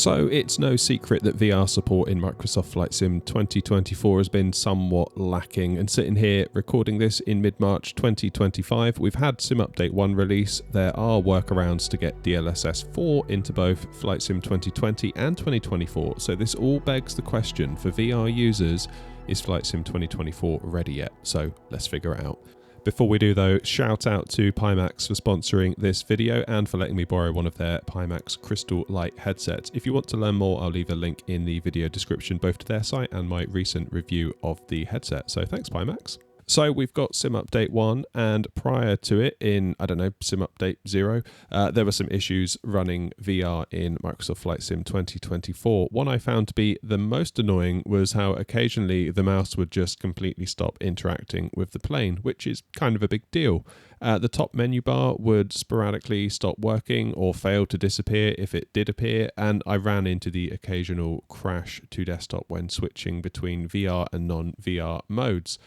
So it's no secret that VR support in Microsoft Flight Sim 2024 has been somewhat lacking, and sitting here recording this in mid-March 2025, we've had Sim Update 1 release. There are workarounds to get DLSS 4 into both Flight Sim 2020 and 2024, so this all begs the question for VR users, is Flight Sim 2024 ready yet? So let's figure it out. Before we do though, shout out to Pimax for sponsoring this video and for letting me borrow one of their Pimax Crystal Light headsets. If you want to learn more, I'll leave a link in the video description both to their site and my recent review of the headset. So thanks Pimax. So we've got Sim Update 1, and prior to it in, Sim Update 0, there were some issues running VR in Microsoft Flight Sim 2024. One I found to be the most annoying was how occasionally the mouse would just completely stop interacting with the plane, which is kind of a big deal. The top menu bar would sporadically stop working or fail to disappear if it did appear, and I ran into the occasional crash to desktop when switching between VR and non-VR modes.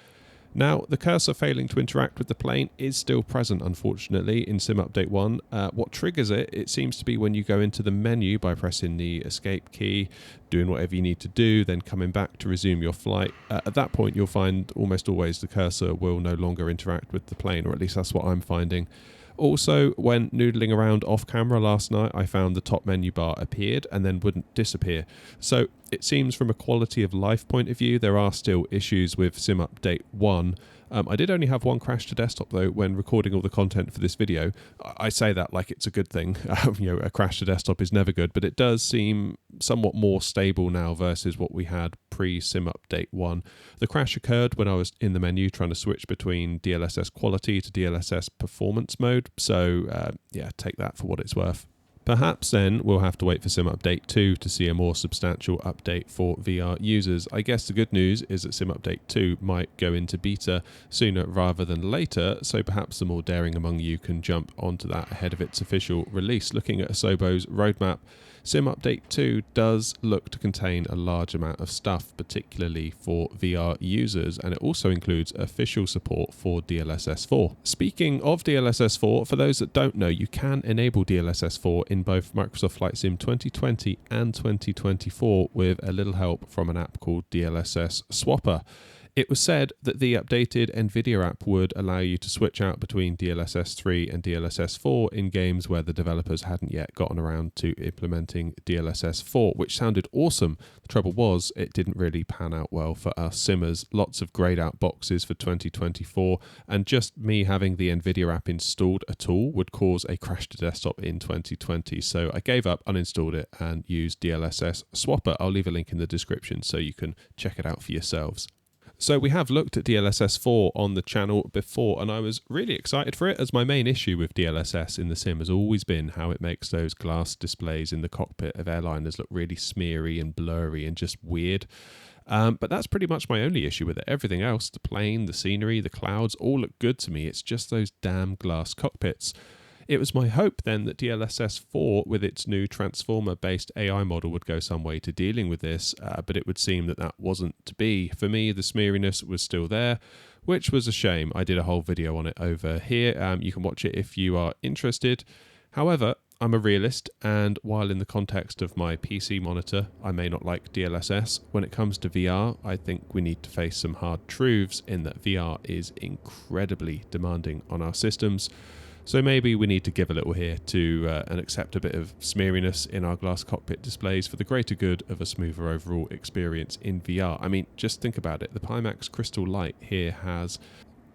Now, the cursor failing to interact with the plane is still present, unfortunately, in Sim Update 1. What triggers it, it seems to be when you go into the menu by pressing the escape key, doing whatever you need to do, then coming back to resume your flight. At that point, you'll find almost always the cursor will no longer interact with the plane, or at least that's what I'm finding. Also, when noodling around off camera last night, I found the top menu bar appeared and then wouldn't disappear. So it seems from a quality of life point of view, there are still issues with Sim Update 1. I did only have one crash to desktop though when recording all the content for this video. I say that like it's a good thing. A crash to desktop is never good, but it does seem somewhat more stable now versus what we had pre-Sim Update 1. The crash occurred when I was in the menu trying to switch between DLSS quality to DLSS performance mode. So take that for what it's worth. Perhaps then we'll have to wait for Sim Update 2 to see a more substantial update for VR users. I guess the good news is that Sim Update 2 might go into beta sooner rather than later, so perhaps the more daring among you can jump onto that ahead of its official release. Looking at Asobo's roadmap, Sim Update 2 does look to contain a large amount of stuff, particularly for VR users, and it also includes official support for DLSS 4. Speaking of DLSS 4, for those that don't know, you can enable DLSS 4 in both Microsoft Flight Sim 2020 and 2024 with a little help from an app called DLSS Swapper. It was said that the updated NVIDIA app would allow you to switch out between DLSS 3 and DLSS 4 in games where the developers hadn't yet gotten around to implementing DLSS 4, which sounded awesome. The trouble was, it didn't really pan out well for us simmers. Lots of grayed out boxes for 2024, and just me having the NVIDIA app installed at all would cause a crash to desktop in 2020. So I gave up, uninstalled it, and used DLSS Swapper. I'll leave a link in the description so you can check it out for yourselves. So we have looked at DLSS 4 on the channel before, and I was really excited for it, as my main issue with DLSS in the sim has always been how it makes those glass displays in the cockpit of airliners look really smeary and blurry and just weird. But that's pretty much my only issue with it. Everything else, the plane, the scenery, the clouds, all look good to me. It's just those damn glass cockpits. It was my hope then that DLSS 4 with its new transformer-based AI model would go some way to dealing with this, but it would seem that that wasn't to be. For me, the smeariness was still there, which was a shame. I did a whole video on it over here. You can watch it if you are interested. However, I'm a realist, and while in the context of my PC monitor, I may not like DLSS, when it comes to VR, I think we need to face some hard truths in that VR is incredibly demanding on our systems. So maybe we need to give a little here to and accept a bit of smeariness in our glass cockpit displays for the greater good of a smoother overall experience in VR. I mean, just think about it. The Pimax Crystal Light here has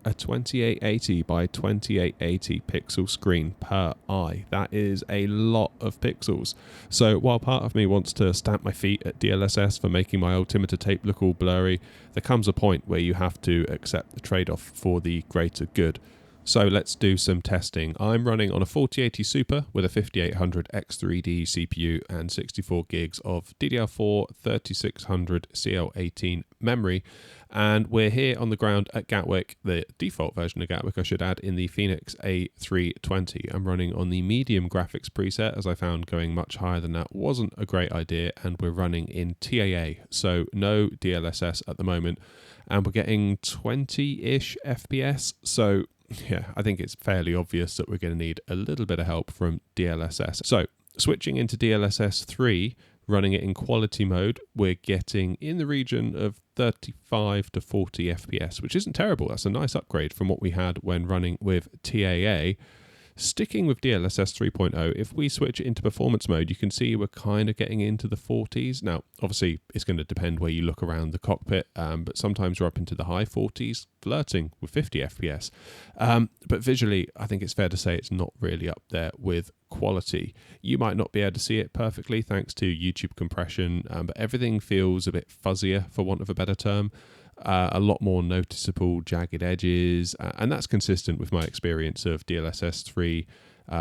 a 2880 by 2880 pixel screen per eye. That is a lot of pixels. So while part of me wants to stamp my feet at DLSS for making my altimeter tape look all blurry, there comes a point where you have to accept the trade-off for the greater good. So let's do some testing. I'm running on a 4080 Super with a 5800 X3D CPU and 64 gigs of DDR4 3600 CL18 memory. And we're here on the ground at Gatwick, the default version of Gatwick, I should add, in the Phoenix A320. I'm running on the medium graphics preset, as I found going much higher than that wasn't a great idea, and we're running in TAA, so no DLSS at the moment. And we're getting 20-ish FPS, so yeah, I think it's fairly obvious that we're going to need a little bit of help from DLSS. So switching into DLSS 3, Running it in quality mode, we're getting in the region of 35 to 40 FPS, which isn't terrible. That's a nice upgrade from what we had when running with TAA. Sticking with DLSS 3.0, if we switch it into performance mode, you can see we're kind of getting into the 40s. Now, obviously, it's going to depend where you look around the cockpit, but sometimes we're up into the high 40s, flirting with 50 FPS. But visually, I think it's fair to say it's not really up there with quality. You might not be able to see it perfectly thanks to YouTube compression, but everything feels a bit fuzzier, for want of a better term. A lot more noticeable jagged edges, and that's consistent with my experience of DLSS 3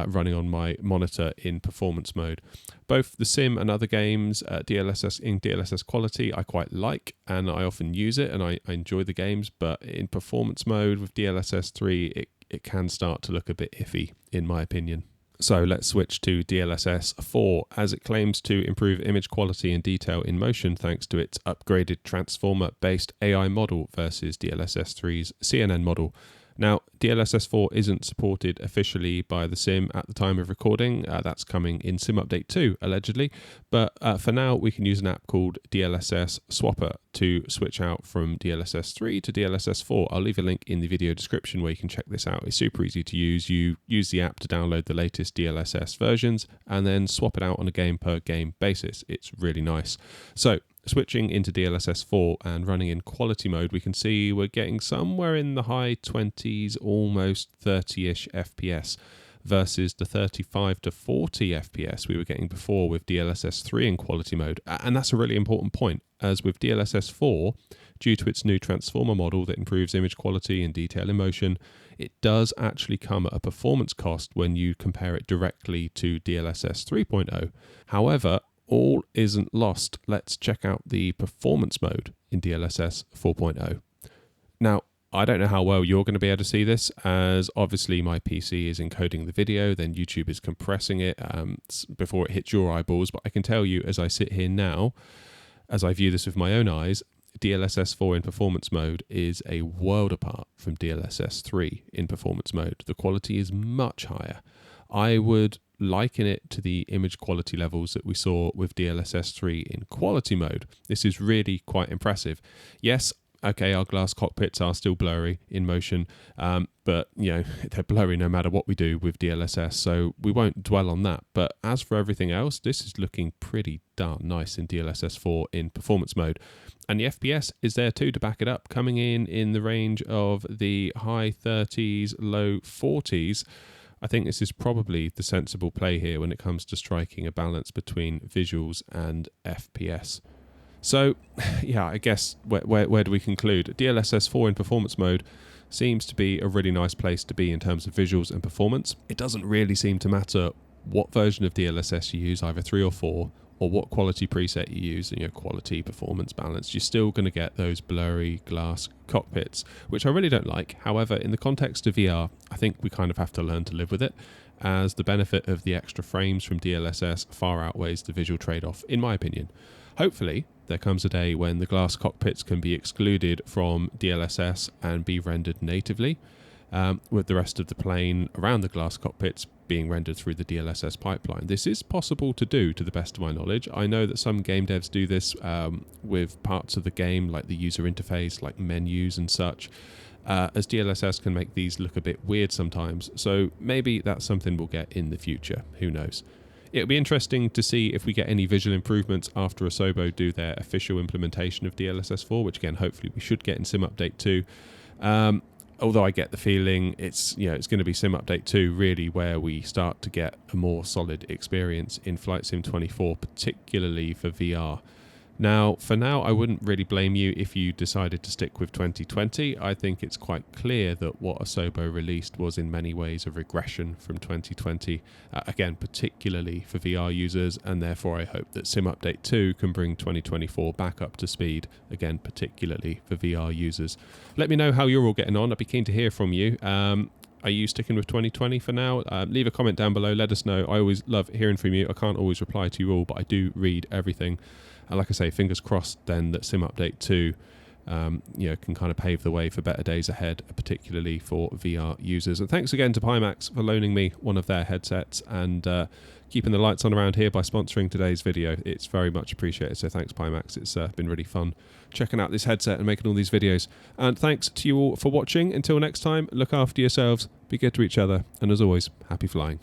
running on my monitor in performance mode. Both the sim and other games, DLSS in DLSS quality, I quite like, and I often use it, and I enjoy the games, but in performance mode with DLSS 3, it can start to look a bit iffy, in my opinion. So let's switch to DLSS 4, as it claims to improve image quality and detail in motion thanks to its upgraded transformer-based AI model versus DLSS 3's CNN model. Now, DLSS 4 isn't supported officially by the sim at the time of recording. That's coming in Sim Update 2, allegedly. But for now, we can use an app called DLSS Swapper to switch out from DLSS 3 to DLSS 4. I'll leave a link in the video description where you can check this out. It's super easy to use. You use the app to download the latest DLSS versions and then swap it out on a game-per-game basis. It's really nice. So, switching into DLSS 4 and running in quality mode, we can see we're getting somewhere in the high 20s, almost 30-ish FPS versus the 35 to 40 FPS we were getting before with DLSS 3 in quality mode. And that's a really important point, as with DLSS 4, due to its new transformer model that improves image quality and detail in motion, it does actually come at a performance cost when you compare it directly to DLSS 3.0. However, all isn't lost. Let's check out the performance mode in DLSS 4.0. Now, I don't know how well you're going to be able to see this, as obviously my PC is encoding the video, then YouTube is compressing it before it hits your eyeballs, but I can tell you as I sit here now, as I view this with my own eyes, DLSS 4 in performance mode is a world apart from DLSS 3 in performance mode. The quality is much higher. I would liken it to the image quality levels that we saw with DLSS 3 in quality mode. This is really quite impressive. Yes, okay, our glass cockpits are still blurry in motion, but they're blurry no matter what we do with DLSS, so we won't dwell on that. But as for everything else, this is looking pretty darn nice in DLSS 4 in performance mode. And the FPS is there too to back it up, coming in the range of the high 30s, low 40s. I think this is probably the sensible play here when it comes to striking a balance between visuals and FPS. So, yeah, I guess where do we conclude? DLSS 4 in performance mode seems to be a really nice place to be in terms of visuals and performance. It doesn't really seem to matter what version of DLSS you use, either 3 or 4, or what quality preset you use, quality, performance, balance, you're still going to get those blurry glass cockpits, which I really don't like. However, in the context of VR, I think we kind of have to learn to live with it, as the benefit of the extra frames from DLSS far outweighs the visual trade-off, in my opinion. Hopefully, there comes a day when the glass cockpits can be excluded from DLSS and be rendered natively, with the rest of the plane around the glass cockpits being rendered through the DLSS pipeline. This is possible to do, to the best of my knowledge. I know that some game devs do this with parts of the game, like the user interface, like menus and such, as DLSS can make these look a bit weird sometimes. So maybe that's something we'll get in the future. Who knows? It'll be interesting to see if we get any visual improvements after Asobo do their official implementation of DLSS 4, which again, hopefully we should get in Sim Update 2. Although I get the feeling it's going to be Sim Update 2 really where we start to get a more solid experience in Flight Sim 24, particularly for VR. Now, for now, I wouldn't really blame you if you decided to stick with 2020. I think it's quite clear that what Asobo released was in many ways a regression from 2020, again, particularly for VR users, and therefore I hope that Sim Update 2 can bring 2024 back up to speed, again, particularly for VR users. Let me know how you're all getting on. I'd be keen to hear from you. Are you sticking with 2020 for now? Leave a comment down below. Let us know. I always love hearing from you. I can't always reply to you all, but I do read everything. And like I say, fingers crossed then that Sim Update 2 can kind of pave the way for better days ahead, particularly for VR users. And thanks again to Pimax for loaning me one of their headsets and keeping the lights on around here by sponsoring today's video. It's very much appreciated, so thanks Pimax. It's been really fun checking out this headset and making all these videos. And thanks to you all for watching. Until next time, look after yourselves, be good to each other, and as always, happy flying.